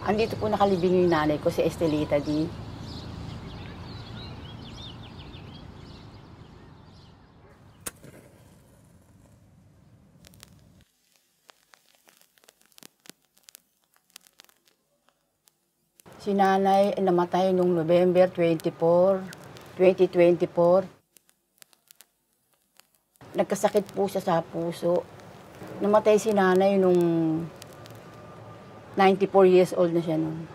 Andito po nakalibing yung nanay ko, si Estelita D. Si nanay namatay noong November 24, 2024. Nagkasakit po siya sa puso. Namatay si nanay nung 94 years old na siya noon.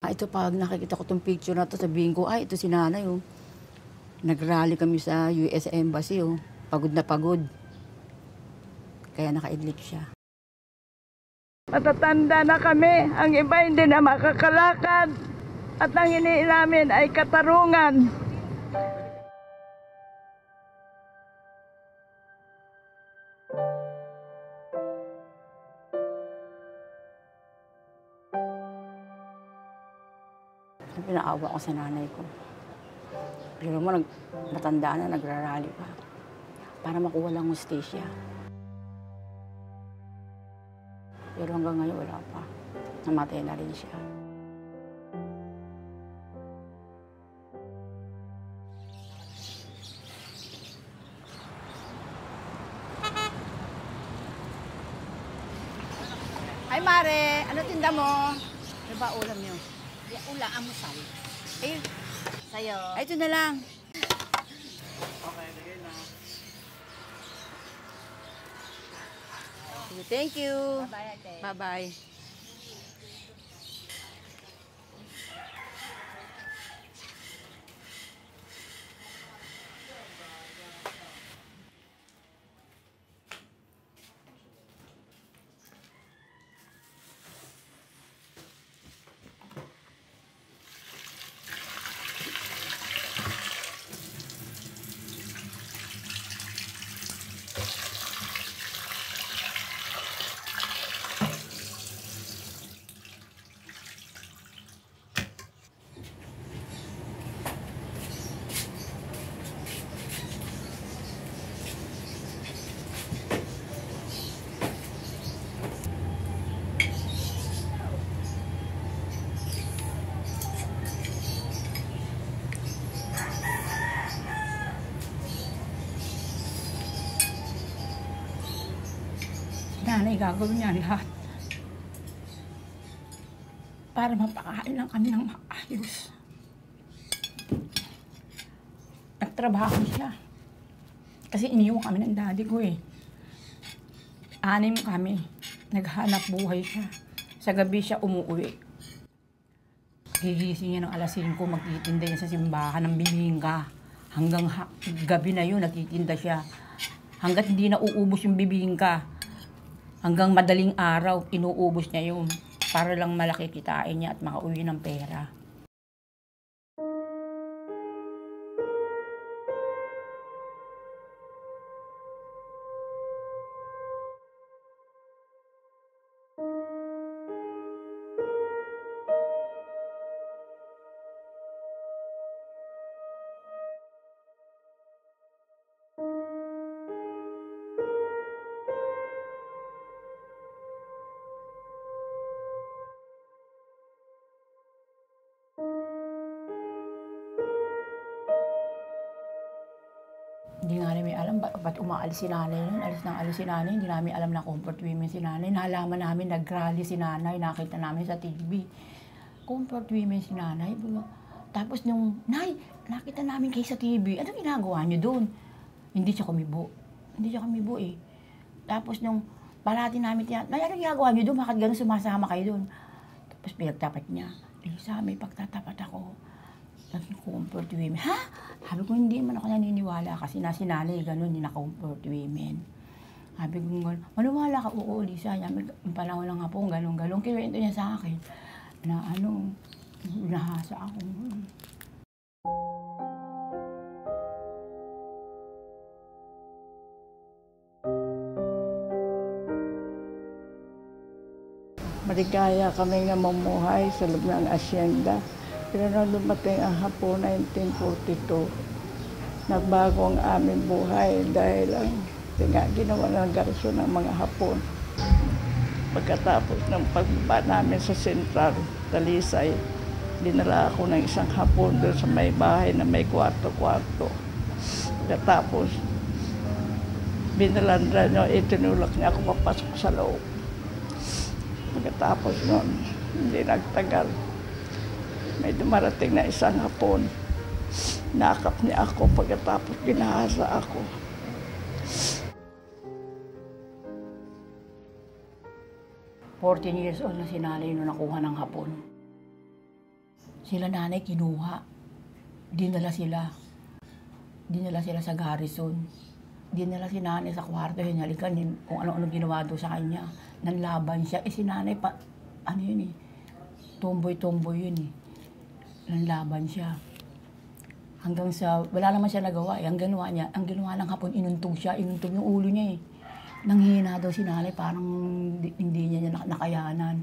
Ito pag nakikita ko itong picture na to, sabihin ko, ay ito si nanay oh. Nag-rally kami sa US Embassy oh. Pagod na pagod. Kaya nakaidlip siya. Matatanda na kami, ang iba hindi na makakalakad at ang hinihiling namin ay katarungan. Pinaawa ko sa nanay ko. Pero mo, matanda na, nagrarally pa. Para makuha lang hostisya. Pero hanggang ngayon wala pa. Namatay na rin siya. Ay Mare, ano tinda mo? Ano ba ulam niyo? Ula, amusal. Ay, Sa'yo. ay ito na lang. Okay, lagay na. Thank you. Bye-bye, ate. Bye-bye. Nanay, gagawin niya lahat. Para mapakain lang kami ng maayos. Nagtrabaho siya. Kasi iniwan kami ng daddy ko eh. 6 kami. Naghanap buhay siya. Sa gabi siya umuwi. Gigising niya ng alas 5, magtitinda niya sa simbahan ng bibingka. Hanggang gabi na yun, nagtitinda siya. Hanggat hindi na uubos yung bibingka. Hanggang madaling araw, inuubos niya yun. Para lang malaki kitain niya at makauwi ng pera. Hindi nga namin alam ba't umaalis si nanay nun. Alis si nanay, hindi namin alam na comfort women si nanay. Nalaman namin, nag-rally si nanay, nakita namin sa TV. Comfort women si nanay. Tapos nung, Nay, nakita namin kayo sa TV. Ano ginagawa niyo doon? Hindi siya kumibo eh. Tapos nung parati namin Nay, ano ginagawa niyo doon? Bakit gano'n sumasama kayo doon? Tapos pinagtapat niya. Lisa, may pagtatapat ako. Comfort women. Ha? Sabi ko, hindi man ako naniniwala kasi si nanay gano'n, hindi na comfort women. Sabi ko, maniwala ka, oo, Lisa. Yung panahon lang nga po, galong-galong. Kinuwento niya sa akin na nahasa ako. Maligaya kami nga mamuhay sa loob ng asyenda. Pero nung dumating ang Hapon 1942, nagbago ang aming buhay dahil ang ginawa ng garson ng mga Hapon. Pagkatapos ng pagbaba namin sa Central, Talisay, dinala ako ng isang hapon doon sa may bahay na may kwarto-kwarto. Pagkatapos, binalandra niya, itinulak niya ako papasok sa loob. Pagkatapos noon, hindi nagtagal. May dumarating na isang hapon. Nakap niya ako pagkatapos ginahasa ako. Years old na si nanay nung nakuha ng hapon. Sila nanay kinuha. Dinala sila. Dinala sila sa garrison. Dinala si nanay sa kwarto, hinalikan kung ano-ano ginawa doon sa kanya. Nanlaban siya. Si nanay pa, ano yun tomboy-tomboy yun Nanlaban siya. Hanggang sa, wala naman siya nagawa Ang ginawa niya, ang ginawa ng hapon, inuntog siya. Inuntog yung ulo niya Nanghihina daw si nanay, parang hindi niya nakayanan.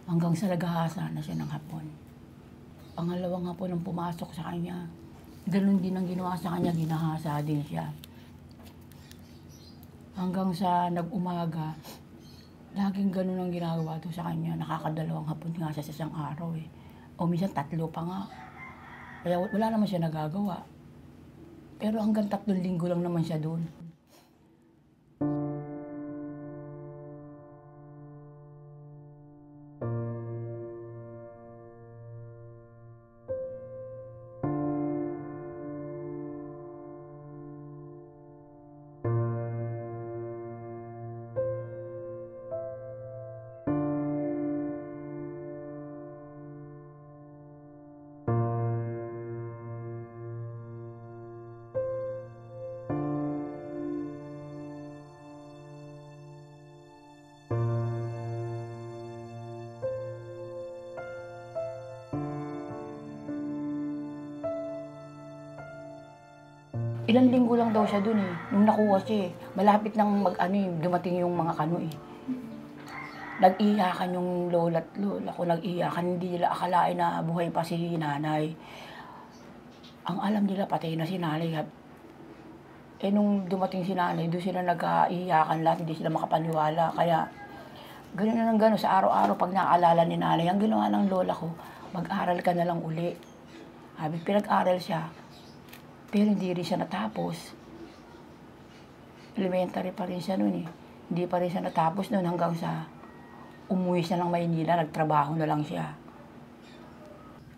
Hanggang sa naghahasa na siya ng hapon. Pangalawang hapon ang pumasok sa kanya. Ganun din ang ginawa sa kanya, ginahasa din siya. Hanggang sa nag-umaga, laging ganun ang ginagawa doon sa kanya. Nakakadalawang hapon nga siya sa isang araw O minsan 3 pa nga. Kaya wala naman siya nagagawa. Pero hanggang 3 linggo lang naman siya doon. Ilang linggo lang daw siya dun nung nakuha siya Malapit nang dumating yung mga kano Nag-iyakan yung lola at lola ko, nag-iyakan. Hindi nila akalain na buhay pa si nanay. Ang alam nila, patay na si nanay. Nung dumating si nanay, doon sila nag-iyakan lahat, hindi sila makapaniwala. Kaya, gano'n na ng gano'n, sa araw-araw pag naaalala ni nanay, ang ginawa ng lola ko, mag-aral ka na lang uli. Pinag-aral siya. Pero hindi rin siya natapos. Elementary pa rin siya noon Hindi pa rin siya natapos noon hanggang sa umuwi siya ng Maynila, nagtrabaho na lang siya.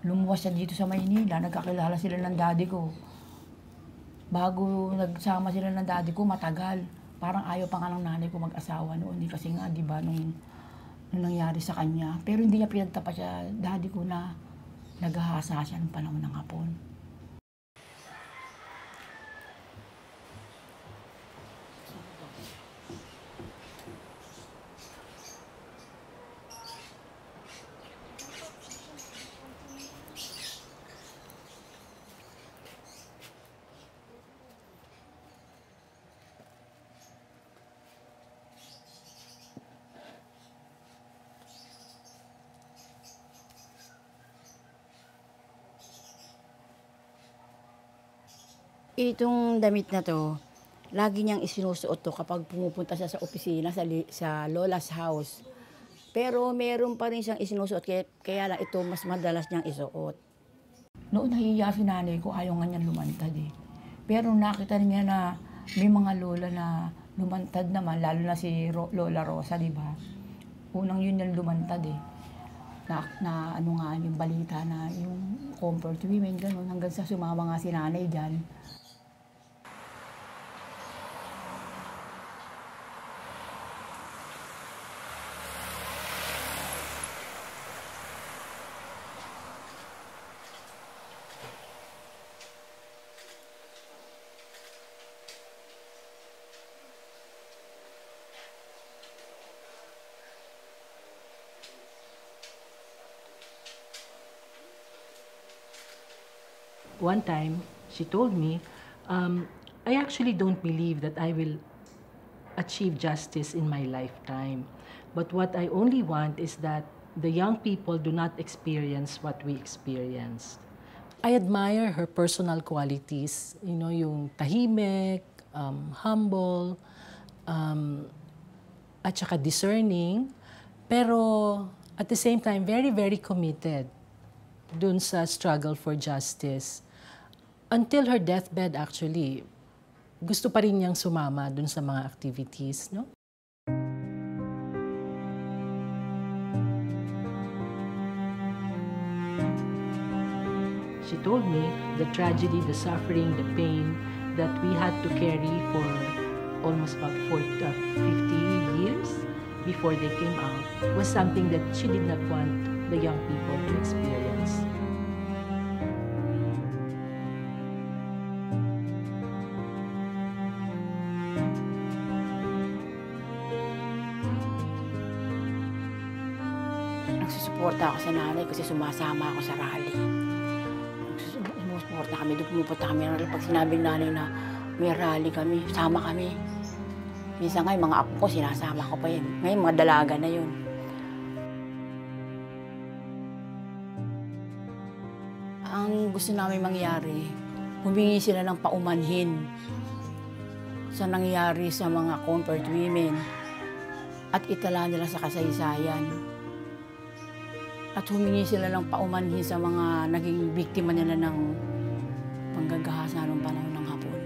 Lumuwas siya dito sa Maynila, nagkakilala sila ng daddy ko. Bago nagsama sila ng daddy ko, matagal. Parang ayaw pa nga ng nanay ko mag-asawa noon kasi nga, di ba, nung nangyari sa kanya. Pero hindi niya pinagtapat siya, daddy ko na naghahasa siya ng panahon ng hapon. Itong damit na to, lagi niyang isinusuot to kapag pumupunta siya sa opisina, sa lola's house. Pero meron pa rin siyang isinusuot, kaya lang ito mas madalas niyang isuot. Noon nahihiya si nanay ko, ayaw nga niyang lumantad Pero nakita niya na may mga lola na lumantad naman, lalo na si Lola Rosa, di ba? Unang yun yung lumantad na ano nga yung balita na yung comfort women, gano'n, hanggang sa sumama nga si nanay dyan. One time, she told me, I actually don't believe that I will achieve justice in my lifetime. But what I only want is that the young people do not experience what we experienced. I admire her personal qualities, yung tahimik, humble, at saka discerning, Pero at the same time, very, very committed dun sa struggle for justice. Until her deathbed actually, gusto pa rin niyang sumama dun sa mga activities, no? She told me the tragedy, the suffering, the pain that we had to carry for almost about 50 years before they came out was something that she did not want the young people to experience. Nagsusuporta ako sa nanay kasi sumasama ako sa rally. Sumusuporta kami, doon pumupunta kami ng rally. Pag sinabing nanay na may rally kami, sama kami. Minsan nga, yung mga apo ko, sinasama ko pa yun. Ngayon, mga dalaga na yun. Ang gusto namin mangyari, humingi sila ng paumanhin sa nangyari sa mga comfort women at itala nila sa kasaysayan. At humingi sila ng paumanhin sa mga naging biktima nila ng panggagahasa noong panahon ng Hapon.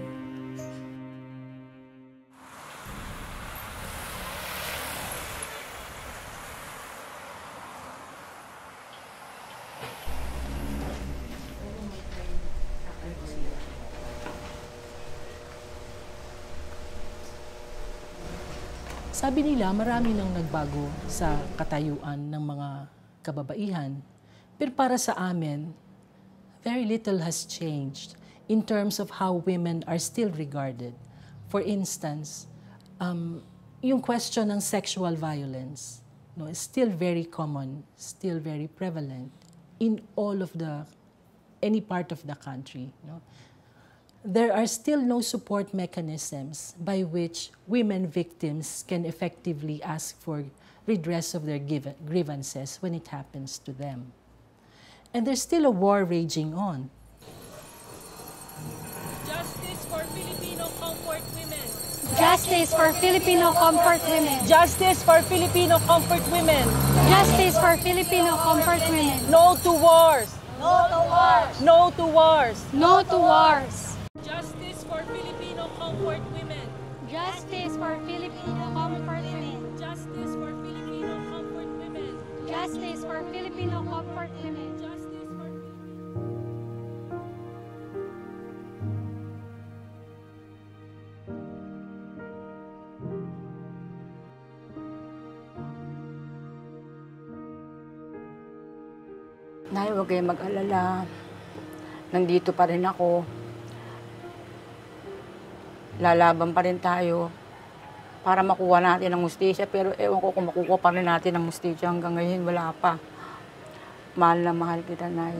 Sabi nila, marami nang nagbago sa katayuan ng mga kababaihan. Pero para sa amin, very little has changed in terms of how women are still regarded. For instance, yung question ng sexual violence, no, is still very common, still very prevalent in all of any part of the country. No? There are still no support mechanisms by which women victims can effectively ask for redress of their grievances when it happens to them. And there's still a war raging on. Justice for Filipino comfort women. Justice for Filipino comfort women. Justice for Filipino comfort women. Justice for Filipino comfort women. No to wars. No to wars! No to wars. No to wars. Justice for Filipino comfort women. Justice for Filipino comfort women. Justice for Filipino comfort women. Justice for Filipino comfort women. Justice for Nay, huwag kayong mag-alala. Nandito pa rin ako. Lalaban pa rin tayo para makuha natin ang hustisya. Pero ewan ko kung makukuha pa rin natin ang hustisya hanggang ngayon. Wala pa. Mahal na mahal kita, Nay.